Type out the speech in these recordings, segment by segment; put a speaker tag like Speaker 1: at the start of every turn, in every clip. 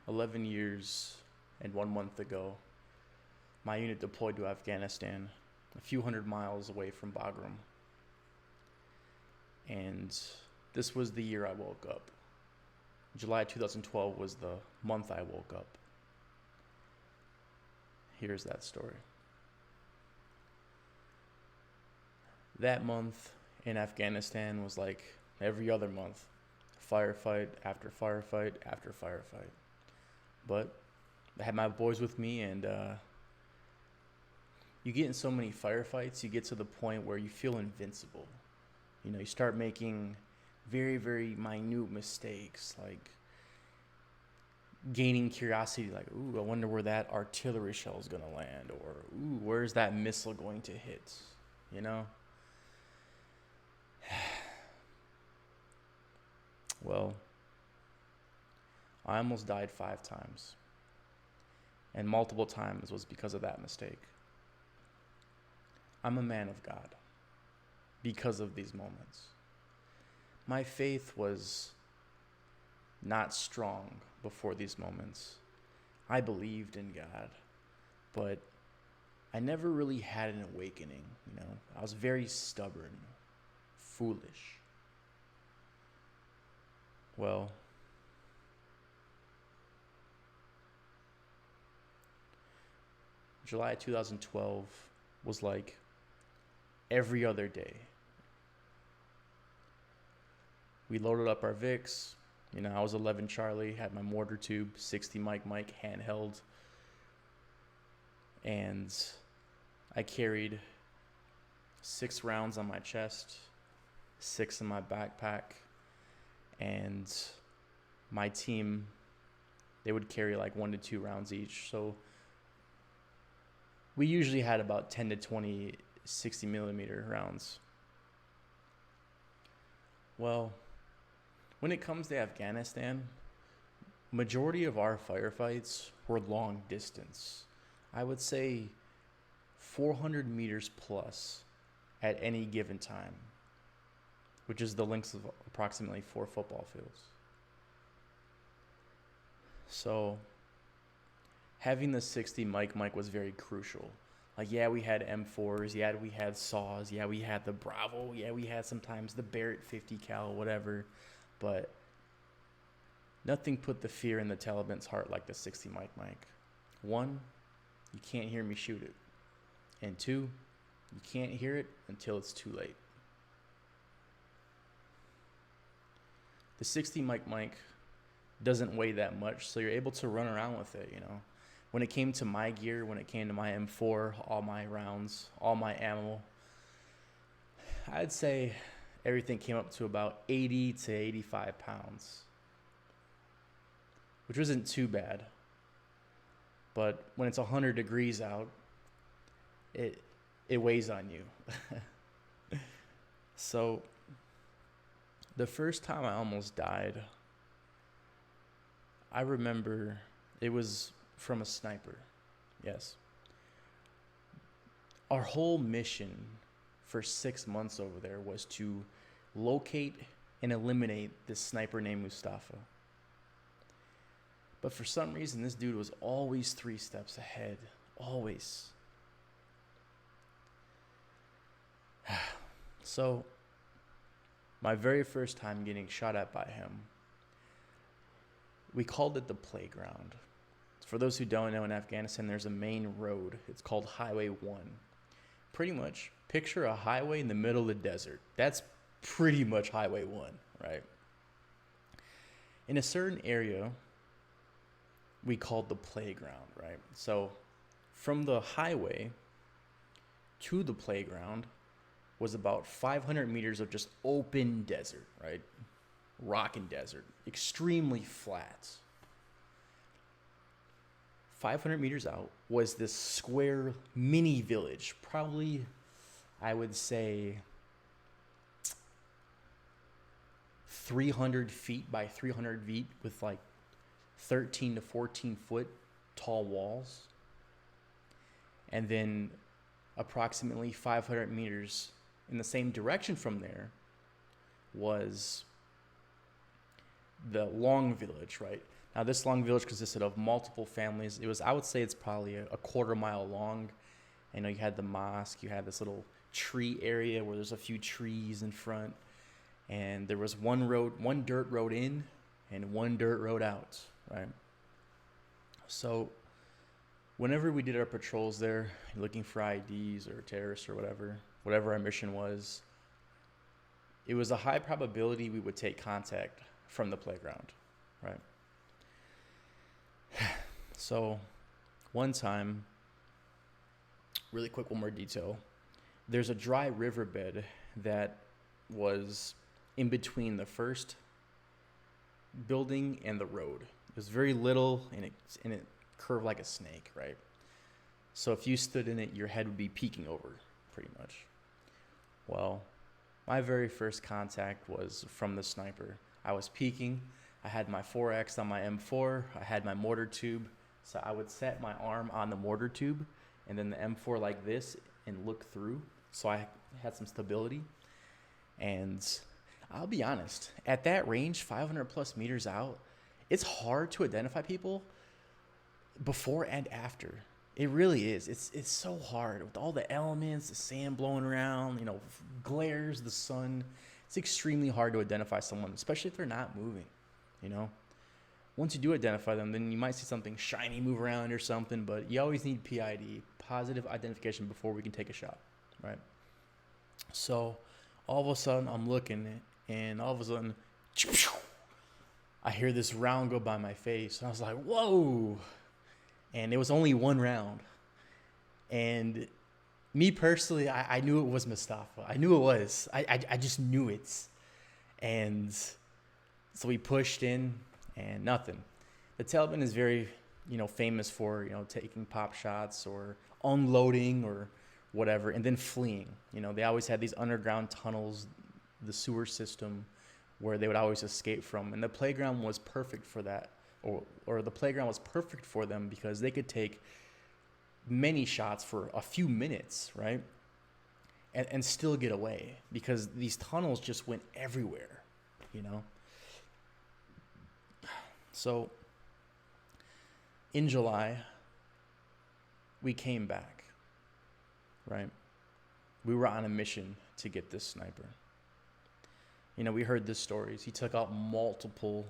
Speaker 1: 11 years and 1 month ago, my unit deployed to Afghanistan, a few hundred miles away from Bagram. And this was the year I woke up. July 2012 was the month I woke up. Here's that story. That month in Afghanistan was like every other month. Firefight after firefight after firefight. But I had my boys with me, and you get in so many firefights, you get to the point where you feel invincible. You start making very, very minute mistakes, like gaining curiosity, like, ooh, I wonder where that artillery shell is going to land, or, ooh, where's that missile going to hit, you know? Well, I almost died 5 times, and multiple times was because of that mistake. I'm a man of God because of these moments. My faith was not strong before these moments. I believed in God, but I never really had an awakening, I was very stubborn, foolish. Well, July 2012 was like every other day. We loaded up our Vicks. I was 11 Charlie, had my mortar tube, 60 mic handheld. And I carried 6 rounds on my chest, 6 in my backpack. And my team, they would carry like 1 to 2 rounds each. So we usually had about 10 to 20 60 millimeter rounds. Well, when it comes to Afghanistan, majority of our firefights were long distance. I would say 400 meters plus at any given time, which is the length of approximately 4 football fields. So having the 60 mic was very crucial. Like, yeah, we had M4s, yeah, we had saws, yeah, we had the Bravo, yeah, we had sometimes the Barrett 50 cal, whatever, but nothing put the fear in the Taliban's heart like the 60 mic. 1, you can't hear me shoot it. And 2, you can't hear it until it's too late. The 60 mic doesn't weigh that much, so you're able to run around with it, When it came to my gear, when it came to my M4, all my rounds, all my ammo, I'd say everything came up to about 80 to 85 pounds, which wasn't too bad. But when it's 100 degrees out, it weighs on you. So the first time I almost died, I remember it was from a sniper. Yes. Our whole mission for 6 months over there was to locate and eliminate this sniper named Mustafa. But for some reason, this dude was always 3 steps ahead. Always. So, my very first time getting shot at by him, we called it the playground. For those who don't know, in Afghanistan, there's a main road. It's called Highway 1. Pretty much, picture a highway in the middle of the desert. That's pretty much Highway 1, right? In a certain area, we called the playground, right? So from the highway to the playground was about 500 meters of just open desert, right? Rock and desert, extremely flat. 500 meters out was this square mini village, probably, I would say, 300 feet by 300 feet with like 13 to 14 foot tall walls. And then approximately 500 meters in the same direction from there was the long village, right? Now, this long village consisted of multiple families. I would say it's probably a quarter mile long. I know you had the mosque, you had this little tree area where there's a few trees in front, and there was one dirt road in and one dirt road out, right? So whenever we did our patrols there, looking for IDs or terrorists or whatever our mission was, it was a high probability we would take contact from the playground, right? So one time, really quick, one more detail. There's a dry riverbed that was in between the first building and the road. It was very little, and it curved like a snake, right? So if you stood in it, your head would be peeking over, pretty much. Well, my very first contact was from the sniper. I was peeking. I had my 4X on my M4. I had my mortar tube. So I would set my arm on the mortar tube and then the M4 like this and look through. So I had some stability. And I'll be honest, at that range, 500 plus meters out, it's hard to identify people before and after. It really is. It's so hard with all the elements, the sand blowing around, glares, the sun. It's extremely hard to identify someone, especially if they're not moving, Once you do identify them, then you might see something shiny move around or something, but you always need PID, positive identification, before we can take a shot, right? So all of a sudden I'm looking, and all of a sudden I hear this round go by my face, and I was like, whoa. And it was only one round. And me personally, I knew it was Mustafa. I knew it was. I just knew it. And so we pushed in, and nothing. The Taliban is very, famous for, taking pop shots or unloading or whatever, and then fleeing. They always had these underground tunnels, the sewer system, where they would always escape from. And the playground was perfect for that. Or the playground was perfect for them because they could take many shots for a few minutes, right? And still get away because these tunnels just went everywhere, So in July, we came back, right? We were on a mission to get this sniper. We heard the stories. He took out multiple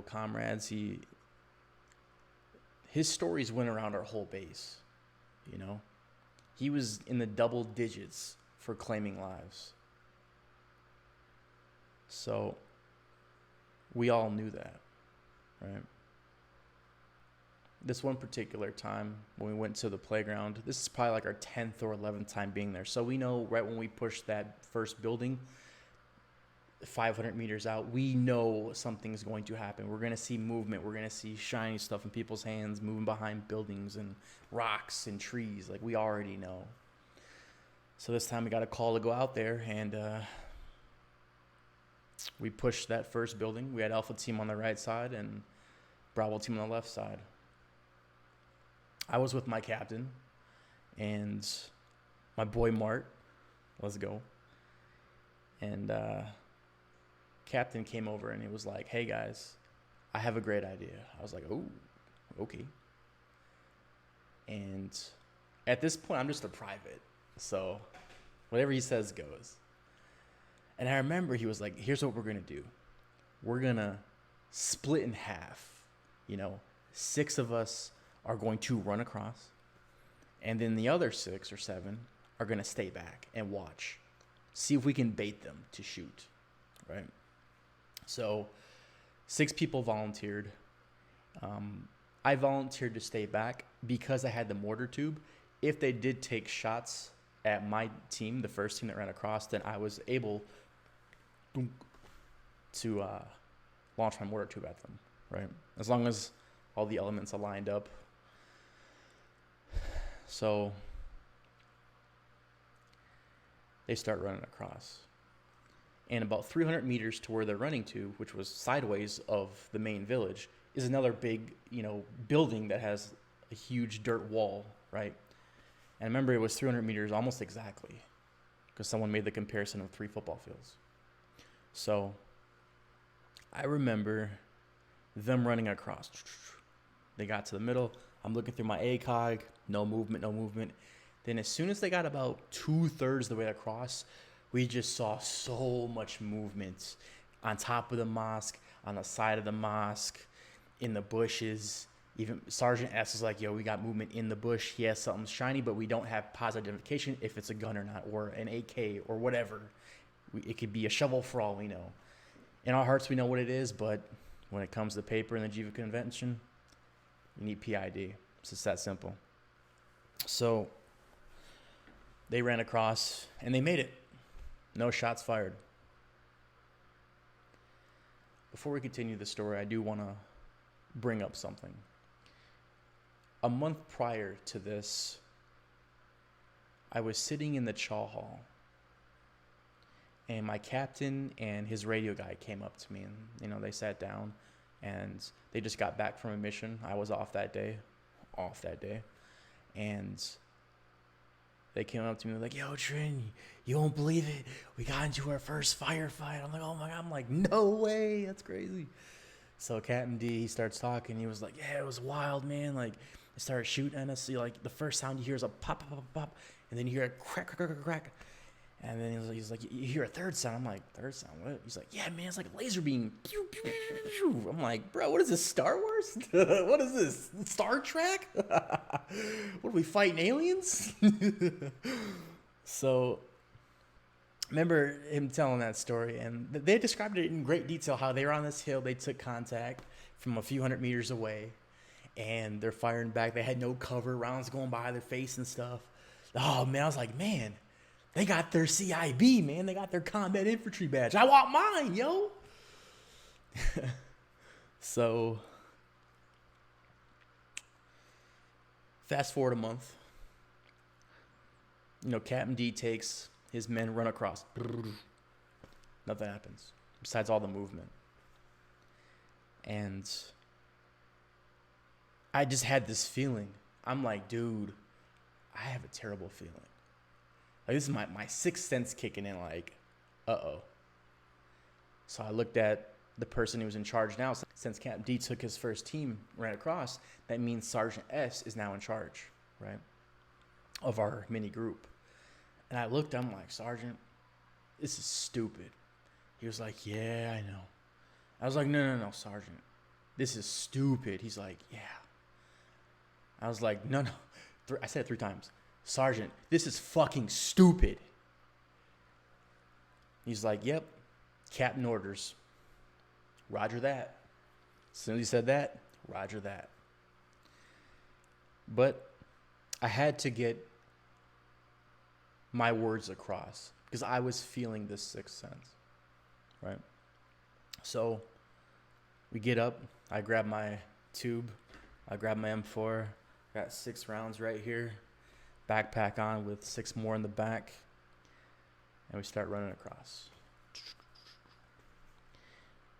Speaker 1: comrades. His stories went around our whole base, He was in the double digits for claiming lives. So we all knew that, right? This one particular time when we went to the playground, this is probably like our 10th or 11th time being there. So we know right when we pushed that first building, 500 meters out, we know something's going to happen. We're going to see movement. We're going to see shiny stuff in people's hands moving behind buildings and rocks and trees. Like, we already know. So this time we got a call to go out there, and we pushed that first building. We had Alpha Team on the right side and Bravo Team on the left side. I was with my captain and my boy Mart. Let's go. And captain came over and he was like, hey guys, I have a great idea. I was like, oh, okay. And at this point, I'm just a private. So whatever he says goes. And I remember he was like, here's what we're going to do. We're going to split in half. 6 of us are going to run across. And then the other 6 or 7 are going to stay back and watch. See if we can bait them to shoot. Right? So 6 people volunteered. I volunteered to stay back because I had the mortar tube. If they did take shots at my team, the first team that ran across, then I was able to launch my mortar tube at them, right? As long as all the elements aligned up. So they start running across. And about 300 meters to where they're running to, which was sideways of the main village, is another big, building that has a huge dirt wall, right? And I remember it was 300 meters almost exactly because someone made the comparison of 3 football fields. So I remember them running across. They got to the middle. I'm looking through my ACOG. No movement, no movement. Then as soon as they got about 2/3 of the way across, we just saw so much movement on top of the mosque, on the side of the mosque, in the bushes. Even Sergeant S is like, yo, we got movement in the bush. He has something shiny, but we don't have positive identification if it's a gun or not, or an AK or whatever. It could be a shovel for all we know. In our hearts, we know what it is, but when it comes to paper in the Geneva Convention, you need PID. It's just that simple. So they ran across, and they made it. No shots fired. Before we continue the story, I do want to bring up something. A month prior to this, I was sitting in the chow hall, and my captain and his radio guy came up to me, and they sat down, and they just got back from a mission. I was off that day, and they came up to me like, yo, Trin, you won't believe it. We got into our first firefight. I'm like, oh my God. I'm like, no way. That's crazy. So Captain D, he starts talking. He was like, yeah, it was wild, man. Like, they started shooting at us. So, like, the first sound you hear is a pop, pop, pop, pop. And then you hear a crack, crack, crack, crack. And then he's like, you hear a third sound. I'm like, third sound? What? He's like, yeah, man, it's like a laser beam. Pew, pew, pew, pew. I'm like, bro, what is this, Star Wars? What is this, Star Trek? What are we fighting, aliens? So, remember him telling that story, and they described it in great detail, how they were on this hill, they took contact from a few hundred meters away, and they're firing back. They had no cover, rounds going by their face and stuff. Oh, man, I was like, man, they got their CIB, man. They got their combat infantry badge. I want mine, yo. So, fast forward a month. Captain D takes his men, run across. Nothing happens besides all the movement. And I just had this feeling. I'm like, dude, I have a terrible feeling. Like, this is my sixth sense kicking in, like, uh-oh. So I looked at the person who was in charge now. Since Captain D took his first team, ran across, that means Sergeant S is now in charge, right, of our mini group. And I looked, I'm like, Sergeant, this is stupid. He was like, yeah, I know. I was like, no, Sergeant, this is stupid. He's like, yeah. I was like, no. I said it 3 times. Sergeant, this is fucking stupid. He's like, yep, Captain orders. Roger that. As soon as he said that, roger that. But I had to get my words across because I was feeling this sixth sense, right? So we get up. I grab my tube. I grab my M4. Got 6 rounds right here. Backpack on with 6 more in the back. And we start running across.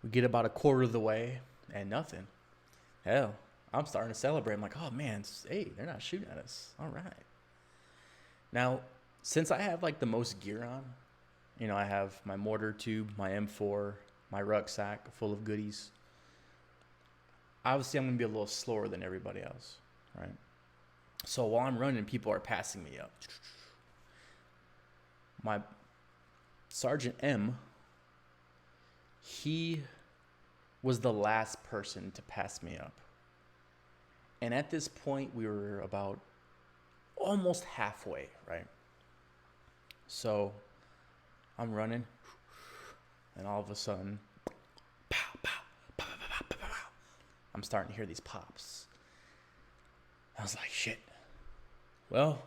Speaker 1: We get about a quarter of the way and nothing. Hell, I'm starting to celebrate. I'm like, oh man, hey, they're not shooting at us. All right. Now, since I have like the most gear on, I have my mortar tube, my M4, my rucksack full of goodies. Obviously, I'm going to be a little slower than everybody else, right? So while I'm running, people are passing me up. My Sergeant M, he was the last person to pass me up. And at this point, we were about almost halfway, right? So I'm running, and all of a sudden, pow, pow, pow, pow, pow, pow, pow. I'm starting to hear these pops. I was like, shit. Well,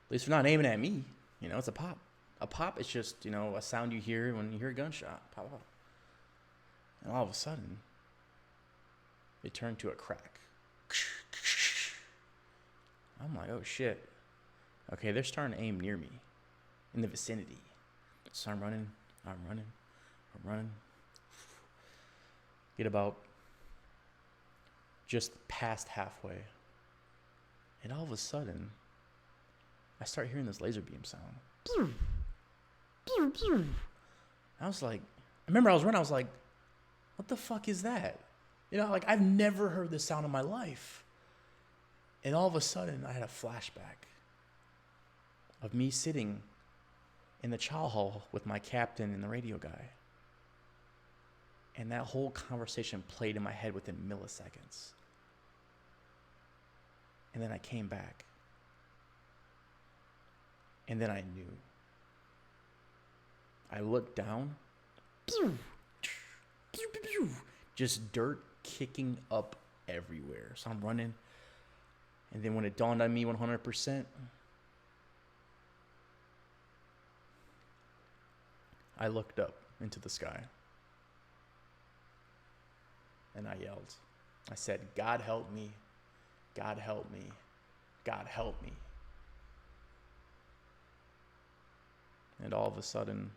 Speaker 1: at least they're not aiming at me. It's a pop. A pop is just, a sound you hear when you hear a gunshot. Pop, pop. And all of a sudden, it turned to a crack. I'm like, oh shit. Okay, they're starting to aim near me, in the vicinity. So I'm running. Get about just past halfway. And all of a sudden, I start hearing this laser beam sound. I was like, I remember I was running, I was like, what the fuck is that? Like I've never heard this sound in my life. And all of a sudden, I had a flashback of me sitting in the chow hall with my captain and the radio guy. And that whole conversation played in my head within milliseconds. And then I came back. And then I knew. I looked down. Just dirt kicking up everywhere. So I'm running. And then when it dawned on me 100%, I looked up into the sky. And I yelled. I said, God help me. God help me. God help me. And all of a sudden,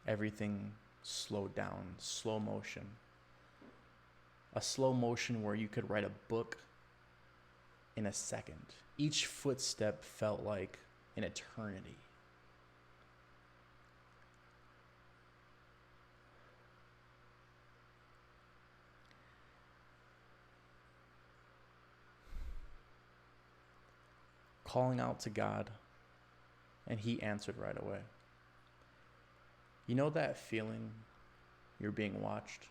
Speaker 1: everything slowed down, slow motion. A slow motion where you could write a book in a second. Each footstep felt like an eternity. Calling out to God, and He answered right away. You know that feeling you're being watched?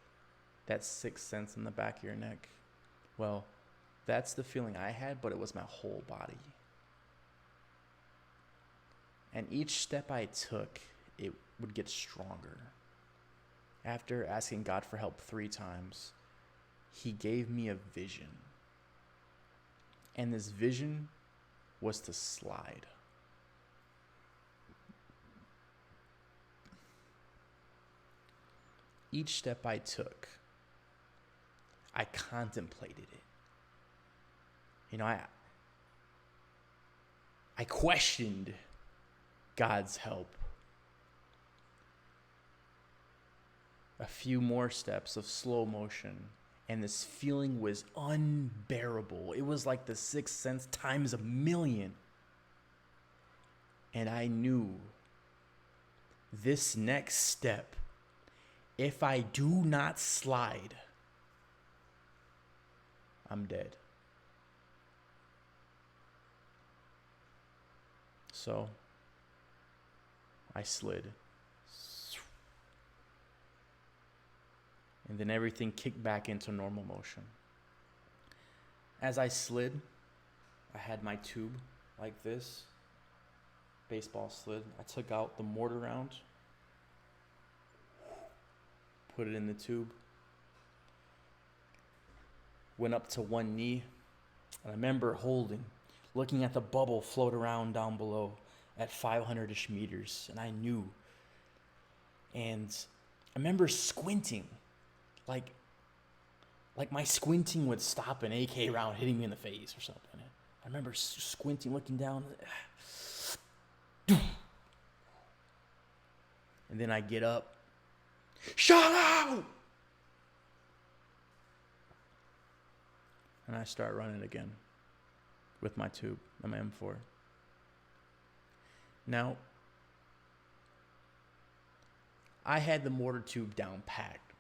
Speaker 1: That sixth sense in the back of your neck? Well, that's the feeling I had, but it was my whole body. And each step I took, it would get stronger. After asking God for help 3 times, He gave me a vision. And this vision was to slide. Each step I took, I contemplated it. I questioned God's help. A few more steps of slow motion, and this feeling was unbearable. It was like the sixth sense times 1,000,000. And I knew this next step, if I do not slide, I'm dead. So I slid. And then everything kicked back into normal motion. As I slid, I had my tube like this, baseball slid. I took out the mortar round, put it in the tube, went up to one knee. And I remember looking at the bubble float around down below at 500-ish meters, and I knew. And I remember squinting, like my squinting would stop an AK round hitting me in the face or something. I remember squinting, looking down, and then I get up. Shut up! And I start running again with my tube and my M4. Now, I had the mortar tube down packed.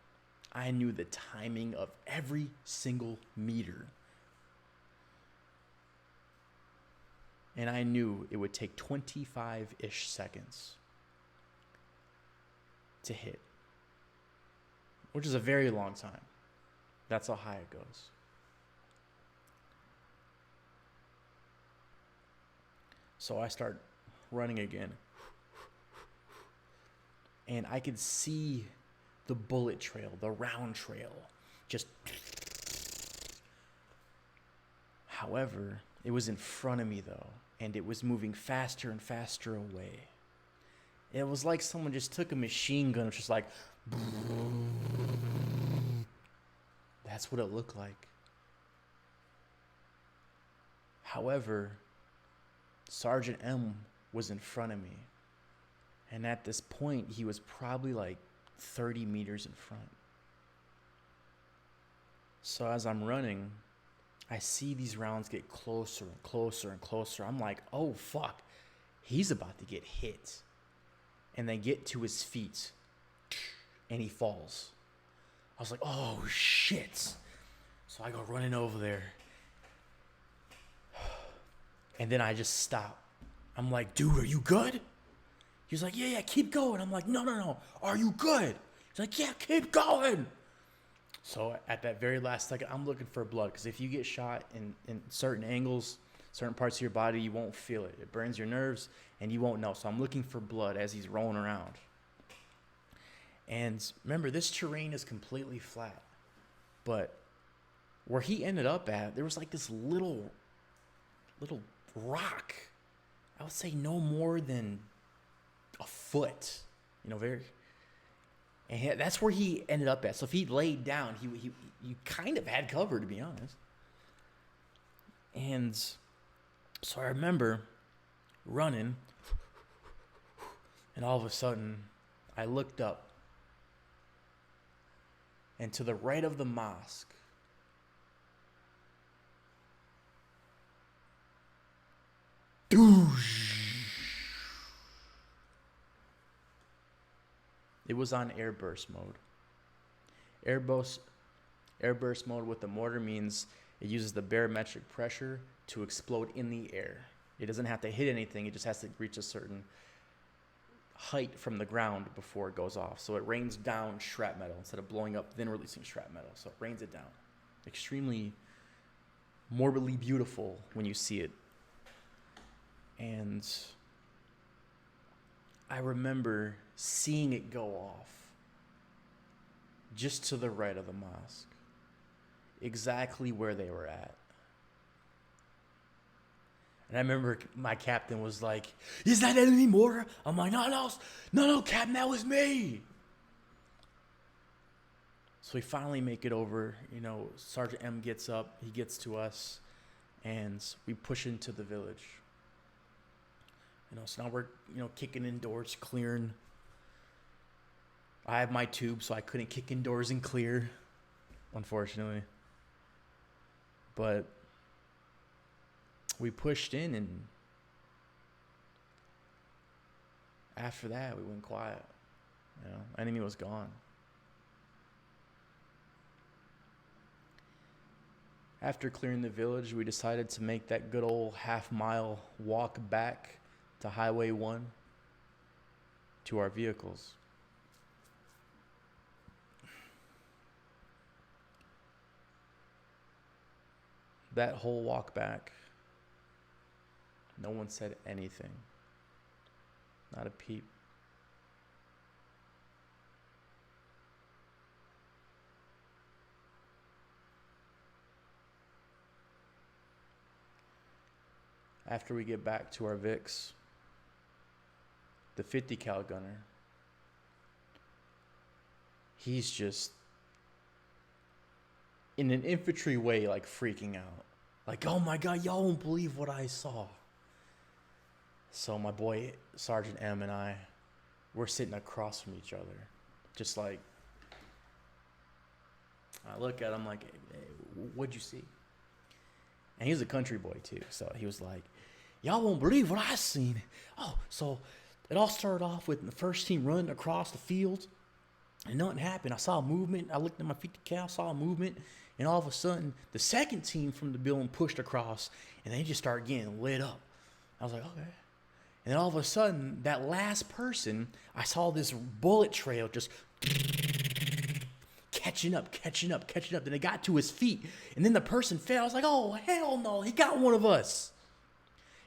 Speaker 1: I knew the timing of every single meter. And I knew it would take 25-ish seconds to hit, which is a very long time. That's how high it goes. So I start running again. And I could see the bullet trail, the round trail, just. However, it was in front of me though, and it was moving faster and faster away. It was like someone just took a machine gun and was just like. That's what it looked like. However, Sergeant M was in front of me. And at this point, he was probably like 30 meters in front. So as I'm running, I see these rounds get closer and closer and closer. I'm like, oh, fuck. He's about to get hit. And they get to his feet. And he falls. I was like, oh, shit. So I go running over there. And then I just stop. I'm like, dude, are you good? He's like, yeah, keep going. I'm like, no. Are you good? He's like, yeah, keep going. So at that very last second, I'm looking for blood. Because if you get shot in certain angles, certain parts of your body, you won't feel it. It burns your nerves, and you won't know. So I'm looking for blood as he's rolling around. And remember, this terrain is completely flat. But where he ended up at, there was like this little rock. I would say no more than a foot. Very. And that's where he ended up at. So if he laid down, he kind of had cover, to be honest. And so I remember running, and all of a sudden, I looked up. And to the right of the mosque, it was on airburst mode. Airburst mode with the mortar means it uses the barometric pressure to explode in the air. It doesn't have to hit anything. It just has to reach a certain height from the ground before it goes off. So it rains down shrapnel instead of blowing up, then releasing shrapnel. So it rains it down. Extremely morbidly beautiful when you see it. And I remember seeing it go off just to the right of the mosque, exactly where they were at. And I remember my captain was like, is that enemy mortar? I'm like, no, Captain, that was me. So we finally make it over. Sergeant M gets up, he gets to us, and we push into the village. So now we're, kicking indoors, clearing. I have my tube, so I couldn't kick indoors and clear, unfortunately. But we pushed in, and after that, we went quiet. Enemy was gone. After clearing the village, we decided to make that good old half-mile walk back to Highway 1 to our vehicles. That whole walk back, no one said anything. Not a peep. After we get back to our Vicks, the 50 cal gunner, he's just in an infantry way, like freaking out. Like, oh my God, y'all won't believe what I saw. So my boy, Sergeant M, and I, we're sitting across from each other. Just like, I look at him like, hey, what'd you see? And he's a country boy too. So he was like, y'all won't believe what I seen. Oh, so it all started off with the first team running across the field, and nothing happened. I saw a movement. I looked at my 50 cal, saw a movement, and all of a sudden, the second team from the building pushed across, and they just started getting lit up. I was like, okay. And then all of a sudden, that last person, I saw this bullet trail just catching up. Then it got to his feet, and then the person fell. I was like, oh, hell no, he got one of us.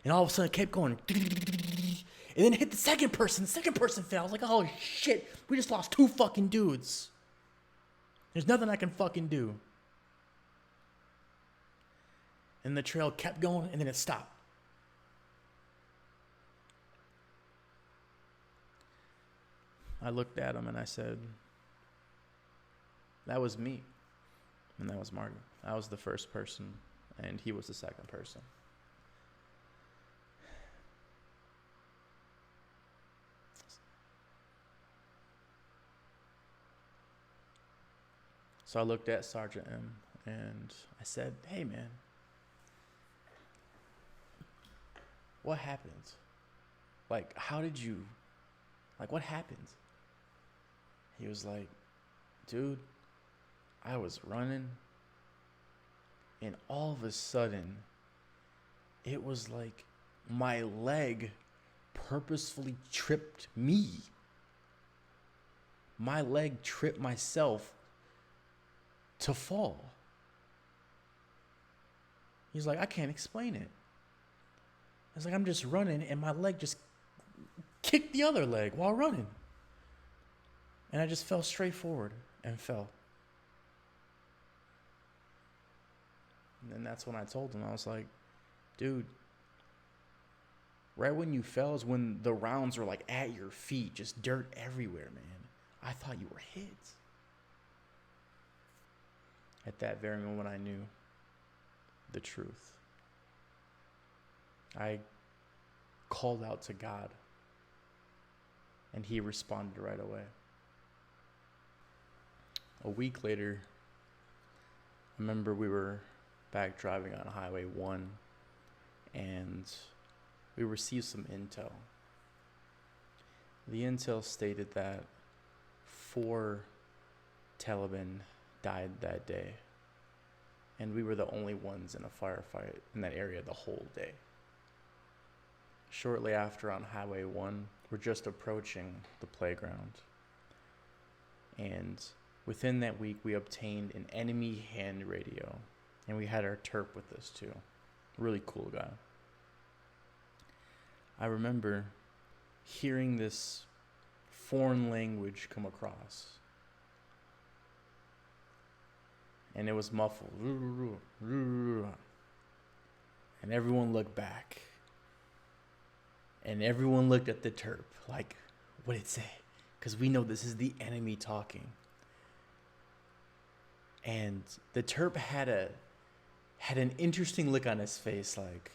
Speaker 1: And all of a sudden, it kept going. And then it hit the second person. The second person fell. I was like, oh, shit. We just lost 2 fucking dudes. There's nothing I can fucking do. And the trail kept going, and then it stopped. I looked at him, and I said, that was me. And that was Martin. I was the first person, and he was the second person. So I looked at Sergeant M, and I said, hey, man, what happened? Like, what happened? He was like, dude, I was running, and all of a sudden, it was like my leg purposefully tripped me. My leg tripped myself to fall. He's like, I can't explain it. I was like, I'm just running, and my leg just kicked the other leg while running. And I just fell straight forward and fell. And then that's when I told him, I was like, dude, right when you fell is when the rounds were like at your feet, just dirt everywhere, man. I thought you were hit. At that very moment, I knew the truth. I called out to God, and he responded right away. A week later, I remember we were back driving on Highway 1, and we received some intel. The intel stated that 4 Taliban died that day, and we were the only ones in a firefight in that area the whole day. Shortly after, on Highway 1, we're just approaching the playground, and within that week, we obtained an enemy hand radio, and we had our Terp with us too. Really cool guy. I remember hearing this foreign language come across, and it was muffled. And everyone looked back, and everyone looked at the Terp like, what did it say? Because we know this is the enemy talking. And the Terp had an interesting look on his face, like,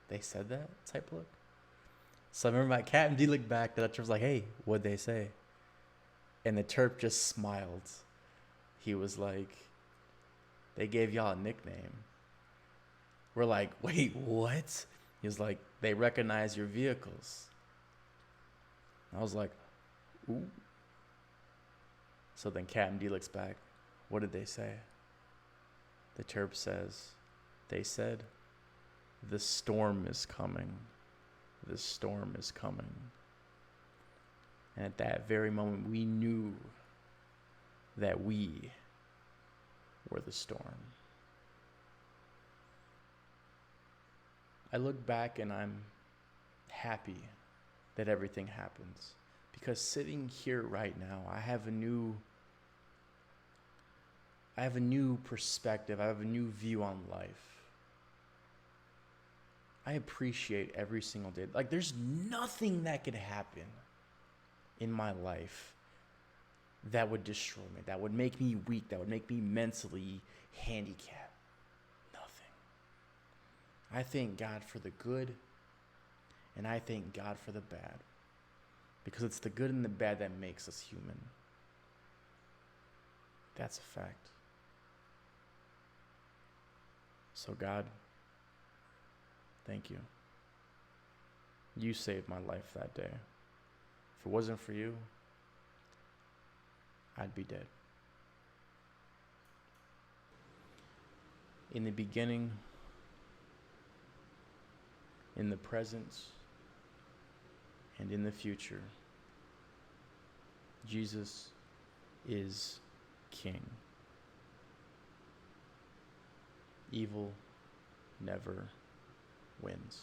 Speaker 1: they said that type look. So I remember my Captain D looked back, the Terp was like, hey, what'd they say? And the Terp just smiled. He was like, they gave y'all a nickname. We're like, wait, what? He was like, they recognize your vehicles. I was like, ooh. So then Captain D looks back. What did they say? The Terp says, they said, the storm is coming. The storm is coming. And at that very moment, we knew that we were the storm. I look back and I'm happy that everything happens, because sitting here right now, I have a new perspective. I have a new view on life. I appreciate every single day. Like, there's nothing that could happen in my life that would destroy me, that would make me weak, that would make me mentally handicapped. Nothing. I thank God for the good, and I thank God for the bad, because it's the good and the bad that makes us human. That's a fact. So God, thank you. You saved my life that day. If it wasn't for you, I'd be dead. In the beginning, in the present, and in the future, Jesus is King. Evil never wins.